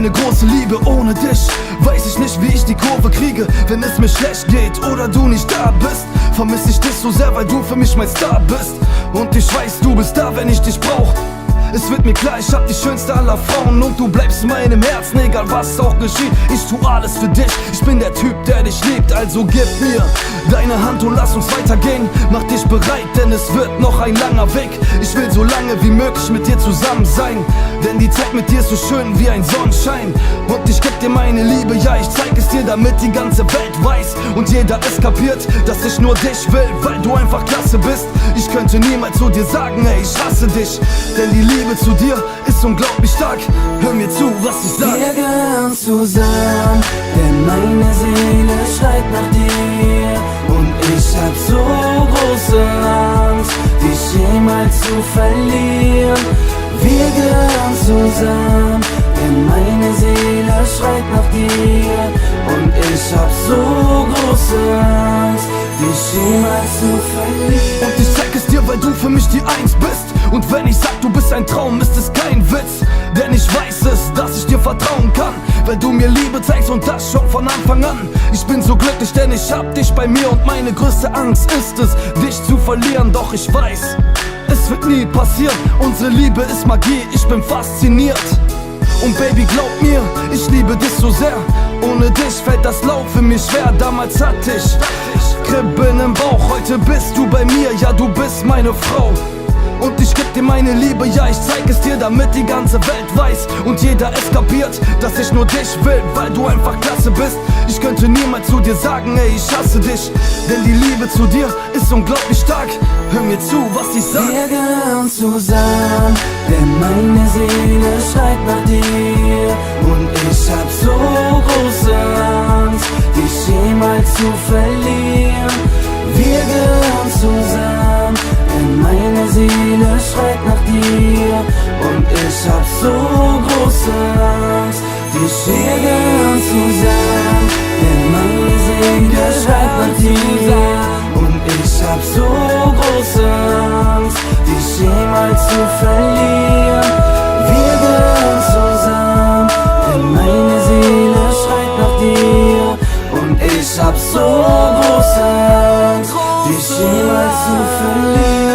meine große Liebe. Ohne dich weiß ich nicht, wie ich die Kurve kriege, wenn es mir schlecht geht oder du nicht da bist. Vermiss ich dich so sehr, weil du für mich mein Star bist. Und ich weiß, du bist da, wenn ich dich brauch. Es wird mir klar, ich hab die schönste aller Frauen und du bleibst in meinem Herzen, egal was auch geschieht. Ich tu alles für dich, ich bin der Typ, der dich liebt. Also gib mir deine Hand und lass uns weitergehen. Mach dich bereit, denn es wird noch ein langer Weg. Ich will so lange wie möglich mit dir zusammen sein, denn die Zeit mit dir ist so schön wie ein Sonnenschein. Und ich geb dir meine Liebe, ja ich zeig es dir, damit die ganze Welt weiß und jeder es kapiert, dass ich nur dich will, weil du einfach klasse bist. Ich könnte niemals zu dir sagen, ey ich hasse dich, denn die Liebe zu dir ist unglaublich stark. Hör mir zu, was ich sag. Wir gehören zusammen, denn meine Seele schreit nach dir. Und ich hab so große Angst, dich jemals zu verlieren. Wir gehören zusammen, denn meine Seele schreit nach dir. Und ich hab so große Angst, dich jemals zu verlieren. Und ich zeig es dir, weil du für mich die Eins bist. Und wenn ich sag, du bist ein Traum, ist es kein Witz. Denn ich weiß es, dass ich dir vertrauen kann, weil du mir Liebe zeigst und das schon von Anfang an. Ich bin so glücklich, denn ich hab dich bei mir und meine größte Angst ist es, dich zu verlieren. Doch ich weiß, es wird nie passieren. Unsere Liebe ist Magie, ich bin fasziniert. Und Baby, glaub mir, ich liebe dich so sehr. Ohne dich fällt das Laufen mir schwer. Damals hatte ich Kribbeln im Bauch, heute bist du bei mir, ja du bist meine Frau. Und ich geb dir meine Liebe, ja ich zeig es dir, damit die ganze Welt weiß und jeder es kapiert, dass ich nur dich will, weil du einfach klasse bist. Ich könnte niemals zu dir sagen, ey ich hasse dich, denn die Liebe zu dir ist unglaublich stark. Hör mir zu, was ich sag. Wir gehören zusammen, denn meine Seele schreit nach dir. Und ich hab so große Angst, dich jemals zu verlieren. Wir gehören zusammen, denn meine Seele schreit nach dir. Und ich hab so große Angst, dich gehören zusammen, denn meine Seele schreit nach dir. Und ich hab so große Angst, dich jemals zu verlieren. Wir gehören zusammen, denn meine Seele schreit nach dir. Und ich hab so große Angst, dich jemals zu verlieren.